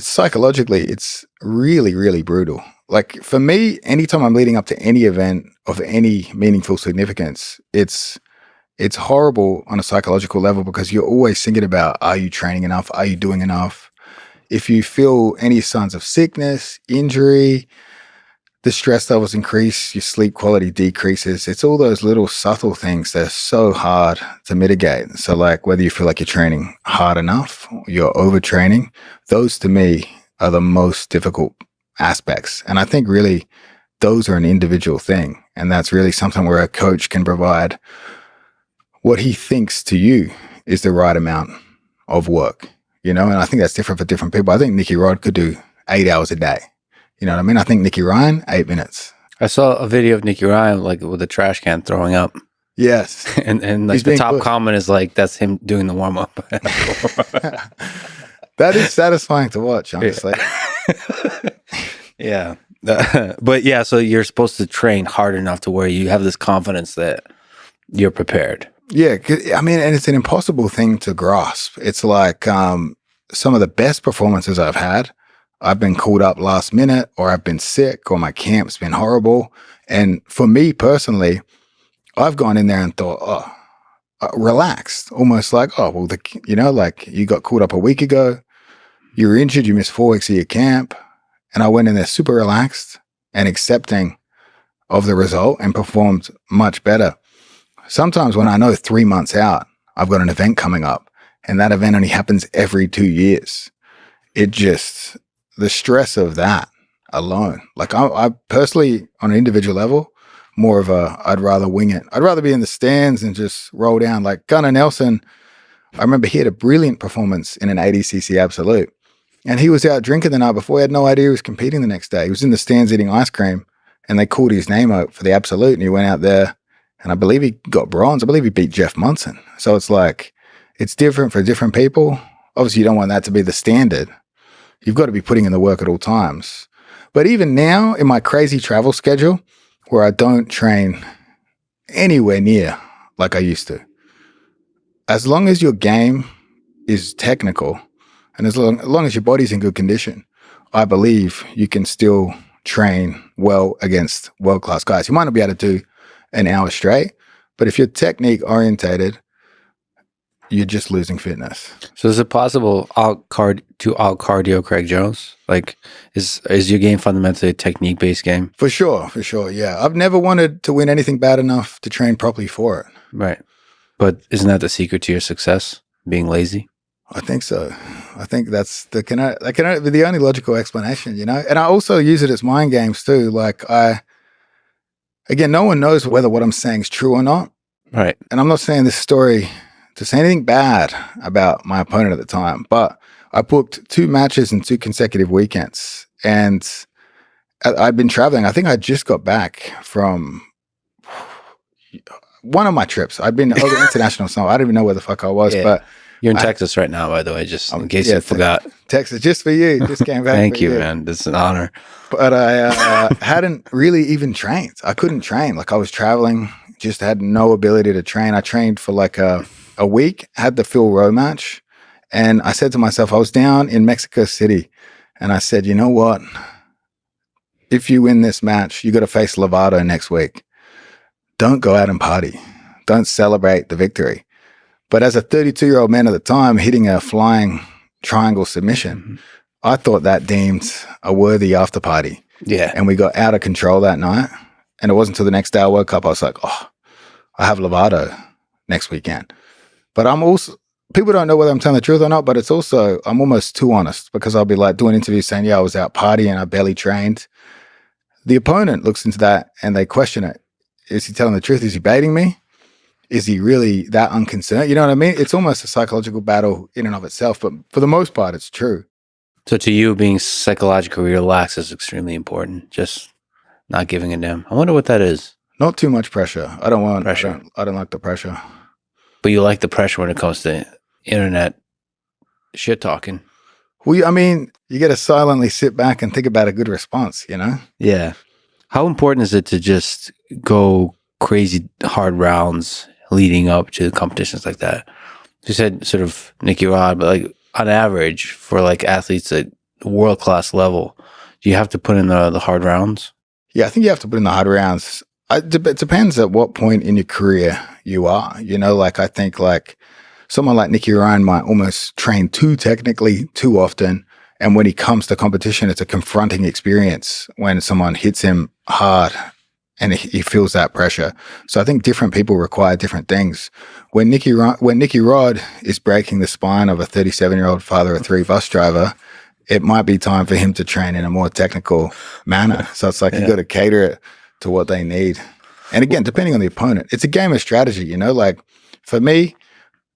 psychologically, it's really, really brutal. Like for me, anytime I'm leading up to any event of any meaningful significance, it's horrible on a psychological level because you're always thinking about, are you training enough? Are you doing enough? If you feel any signs of sickness, injury, the stress levels increase, your sleep quality decreases. It's all those little subtle things that are so hard to mitigate. So like whether you feel like you're training hard enough, you're overtraining, those to me are the most difficult aspects. And I think really those are an individual thing. And that's really something where a coach can provide what he thinks to you is the right amount of work, and I think that's different for different people. I think Nicky Rod could do 8 hours a day. You know what I mean? I think Nicky Ryan, 8 minutes. I saw a video of Nicky Ryan like with a trash can throwing up. Yes. and like the top comment is like, that's him doing the warm up. That is satisfying to watch, honestly. Yeah. But yeah, so you're supposed to train hard enough to where you have this confidence that you're prepared. Yeah. I mean, and it's an impossible thing to grasp. It's like some of the best performances I've had, I've been called up last minute, or I've been sick, or my camp's been horrible. And for me personally, I've gone in there and thought, relaxed, almost like, well, like you got called up a week ago, you were injured, you missed 4 weeks of your camp. And I went in there super relaxed and accepting of the result and performed much better. Sometimes when I know 3 months out, I've got an event coming up and that event only happens every 2 years. The stress of that alone, like I personally, on an individual level, more of I'd rather wing it. I'd rather be in the stands and just roll down. Like Gunnar Nelson, I remember he had a brilliant performance in an ADCC Absolute. And he was out drinking the night before. He had no idea he was competing the next day. He was in the stands eating ice cream and they called his name out for the Absolute and he went out there and I believe he got bronze. I believe he beat Jeff Munson. So it's like, it's different for different people. Obviously you don't want that to be the standard. You've got to be putting in the work at all times. But even now in my crazy travel schedule where I don't train anywhere near like I used to, as long as your game is technical and as long as your body's in good condition, I believe you can still train well against world-class guys. You might not be able to do an hour straight, but if you're technique orientated, you're just losing fitness. So is it possible to out-cardio Craig Jones? Like, is your game fundamentally a technique-based game? For sure, yeah. I've never wanted to win anything bad enough to train properly for it. Right. But isn't that the secret to your success, being lazy? I think so. I think that's that can be the only logical explanation, And I also use it as mind games too. Like again, no one knows whether what I'm saying is true or not. Right. And I'm not saying this story to say anything bad about my opponent at the time, but I booked 2 matches in 2 consecutive weekends and I'd been traveling. I think I just got back from one of my trips. I'd been over international snow. I don't even know where the fuck I was, but you're in Texas right now, by the way, just in case you forgot. Texas, just for you. Just came back. Thank you, man. This is an honor. But I hadn't really even trained. I couldn't train. Like I was traveling, just had no ability to train. I trained for like a week, had the Phil Rowe match. And I said to myself, I was down in Mexico City. And I said, you know what? If you win this match, you got to face Lovato next week. Don't go out and party. Don't celebrate the victory. But as a 32-year-old man at the time, hitting a flying triangle submission, I thought that deemed a worthy after party. Yeah. And we got out of control that night. And it wasn't until the next day I woke up, I was like, I have Lovato next weekend. But I'm also, people don't know whether I'm telling the truth or not, but it's also, I'm almost too honest because I'll be like doing interviews saying, I was out partying, I barely trained. The opponent looks into that and they question it. Is he telling the truth? Is he baiting me? Is he really that unconcerned? You know what I mean? It's almost a psychological battle in and of itself, but for the most part, it's true. So to you, being psychologically relaxed is extremely important. Just not giving a damn. I wonder what that is. Not too much pressure. I don't want pressure. I don't like the pressure. But you like the pressure when it comes to internet shit talking. Well, I mean, you got to silently sit back and think about a good response, Yeah. How important is it to just go crazy hard rounds leading up to competitions like that? You said sort of Nicky Rod, but like on average for like athletes that world-class level, do you have to put in the hard rounds? Yeah, I think you have to put in the hard rounds. It depends at what point in your career you are. You know, like I think like someone like Nicky Ryan might almost train too technically too often. And when he comes to competition, it's a confronting experience when someone hits him hard and he feels that pressure. So I think different people require different things. When Nicky Rod is breaking the spine of a 37-year-old father of 3 bus driver, it might be time for him to train in a more technical manner. So it's like you got to cater it to what they need. And again, depending on the opponent, it's a game of strategy, you know, like for me,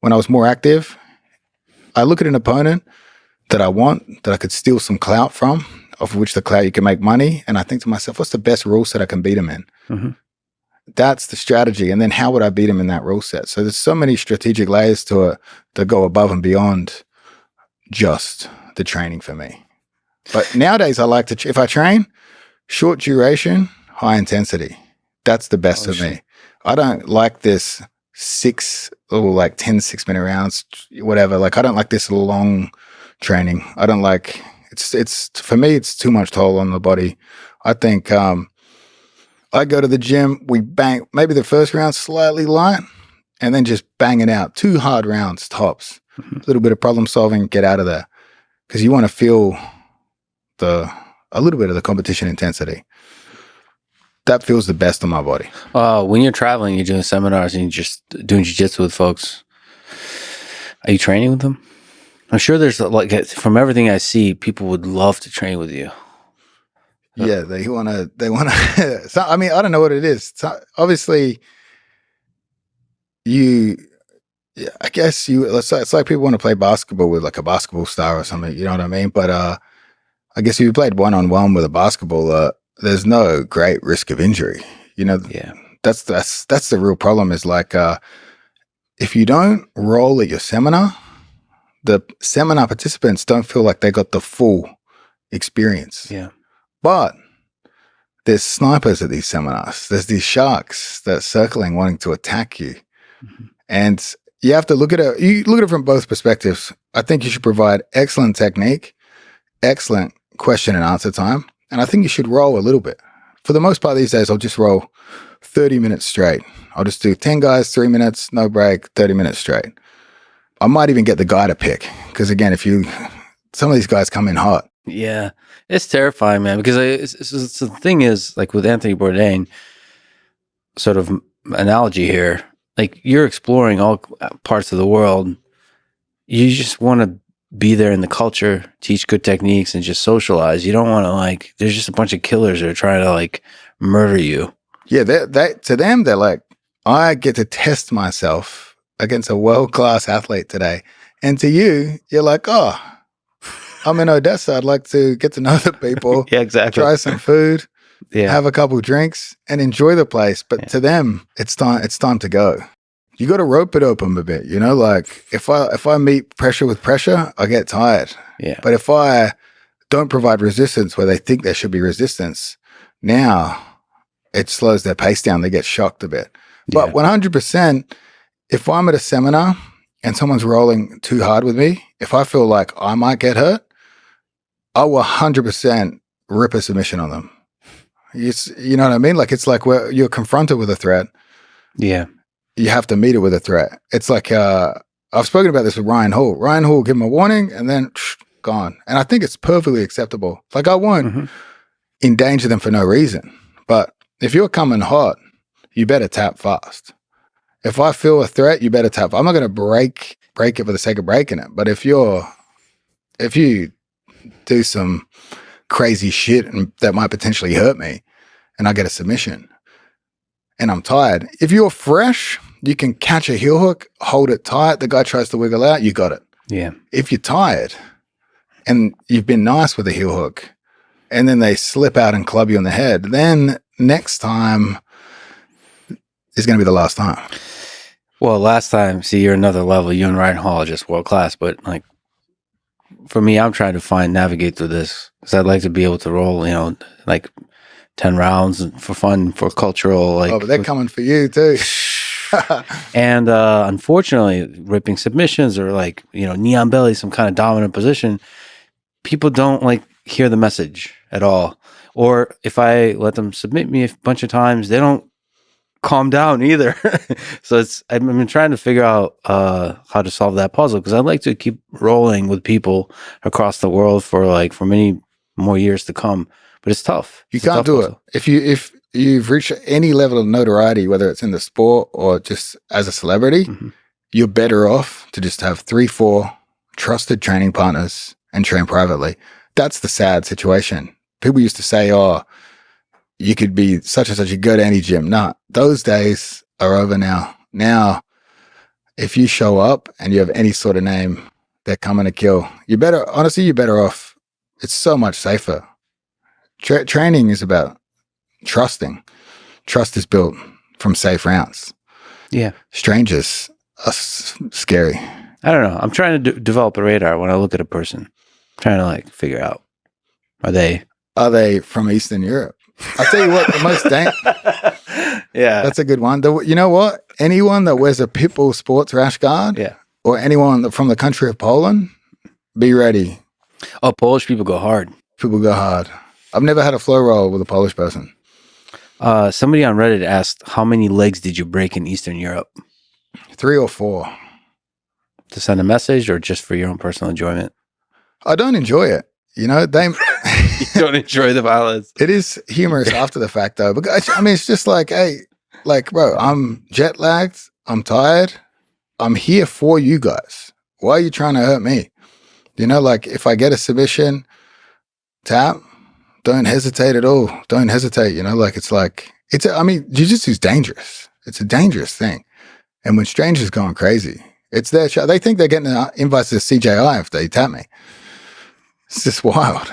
when I was more active, I look at an opponent that I want, that I could steal some clout from, of which the clout you can make money. And I think to myself, what's the best rule set I can beat him in? Mm-hmm. That's the strategy. And then how would I beat him in that rule set? So there's so many strategic layers to it that go above and beyond just the training for me. But nowadays I like to, if I train, short duration, high intensity. That's the best for me. I don't like this 10 6-minute rounds, whatever. Like I don't like this long training. I don't like, it's for me, it's too much toll on the body. I think, I go to the gym, we bang, maybe the first round slightly light and then just bang it out. 2 hard rounds tops, a little bit of problem solving, get out of there. Because you want to feel a little bit of the competition intensity. That feels the best on my body. When you're traveling, you're doing seminars and you're just doing jiu-jitsu with folks. Are you training with them? I'm sure there's like, from everything I see, people would love to train with you. Yeah, they want to, so, I mean, I don't know what it is. So, obviously, I guess it's like people want to play basketball with like a basketball star or something, you know what I mean? But I guess if you played one-on-one with a basketballer, there's no great risk of injury. You know, that's the real problem is like if you don't roll at your seminar, the seminar participants don't feel like they got the full experience. Yeah. But there's snipers at these seminars. There's these sharks that are circling wanting to attack you. Mm-hmm. And you have to look at it. You look at it from both perspectives. I think you should provide excellent technique, excellent question and answer time. And I think you should roll a little bit. For the most part these days, I'll just roll 30 minutes straight. I'll just do 10 guys, 3 minutes, no break, 30 minutes straight. I might even get the guy to pick. Because again, some of these guys come in hot. Yeah. It's terrifying, man. Because the thing is, like with Anthony Bourdain, sort of analogy here, like you're exploring all parts of the world. You just want to be there in the culture, teach good techniques, and just socialize. You don't want to like, there's just a bunch of killers that are trying to like murder you. Yeah, to them, they're like, I get to test myself against a world-class athlete today. And to you, you're like, oh, I'm in Odessa. I'd like to get to know the people. Yeah, exactly. Try some food. Yeah. Have a couple drinks and enjoy the place. But to them, it's time to go. You got to rope it open a bit, you know, like if I meet pressure with pressure, I get tired. Yeah. But if I don't provide resistance where they think there should be resistance, now it slows their pace down. They get shocked a bit. But 100%, if I'm at a seminar and someone's rolling too hard with me, if I feel like I might get hurt, I will 100% rip a submission on them. You know what I mean? Like it's like where you're confronted with a threat. Yeah. You have to meet it with a threat. It's like I've spoken about this with Ryan Hall. Ryan Hall will give him a warning and then gone. And I think it's perfectly acceptable. Like I won't endanger them for no reason. But if you're coming hot, you better tap fast. If I feel a threat, you better tap. I'm not going to break it for the sake of breaking it. But if you do some crazy shit and that might potentially hurt me and I get a submission and I'm tired, if you're fresh, you can catch a heel hook, hold it tight. The guy tries to wiggle out, you got it. Yeah. If you're tired and you've been nice with a heel hook and then they slip out and club you on the head, then next time is going to be the last time. Well, last time, see, you're another level. You and Ryan Hall are just world class. But like for me, I'm trying to navigate through this because I'd like to be able to roll, you know, like 10 rounds for fun, for cultural. Like, but they're coming for you too. And unfortunately, ripping submissions or like, you know, knee on belly, some kind of dominant position, people don't like hear the message at all. Or if I let them submit me a bunch of times, they don't calm down either. So I've been trying to figure out how to solve that puzzle, because I'd like to keep rolling with people across the world for many more years to come. But it's tough. You can't do it. If you've reached any level of notoriety, whether it's in the sport or just as a celebrity, you're better off to just have 3-4 trusted training partners and train privately. That's the sad situation. People used to say, oh, you could be such and such, you go to any gym. Nah, those days are over now. Now, if you show up and you have any sort of name, they're coming to kill. You're better off. It's so much safer. Training is about trusting. Trust is built from safe rounds. Yeah. Strangers are scary. I don't know. I'm trying to develop a radar when I look at a person. I'm trying to figure out, are they from Eastern Europe? I'll tell you what, the most yeah, that's a good one. You know what? Anyone that wears a Pitbull sports rash guard, or anyone from the country of Poland, be ready. Oh, Polish people go hard. People go hard. I've never had a flow roll with a Polish person. Somebody on Reddit asked, how many legs did you break in Eastern Europe? 3 or 4. To send a message, or just for your own personal enjoyment? I don't enjoy it. You don't enjoy the violence. It is humorous after the fact, though. Because it's just hey, bro, I'm jet lagged. I'm tired. I'm here for you guys. Why are you trying to hurt me? If I get a submission, tap, don't hesitate at all. Don't hesitate. Jiu-jitsu is dangerous. It's a dangerous thing. And when strangers going crazy, it's their show. They think they're getting invites to CJI if they tap me. It's just wild.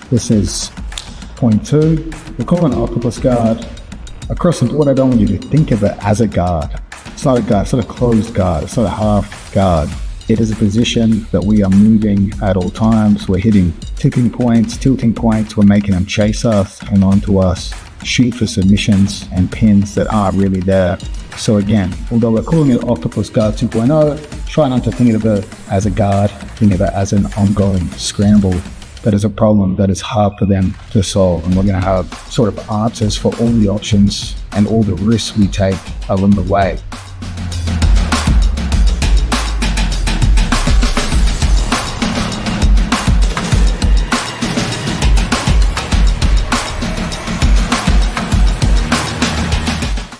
This is point 2. We're calling an octopus guard. Across the board, I don't want you to think of it as a guard. It's not a guard. It's not a closed guard. It's not a half guard. It is a position that we are moving at all times. We're hitting tipping points, tilting points. We're making them chase us and onto us, shoot for submissions and pins that aren't really there. So again, although we're calling it Octopus Guard 2.0, try not to think of it as a guard, think of it as an ongoing scramble. That is a problem that is hard for them to solve. And we're going to have sort of answers for all the options and all the risks we take along the way.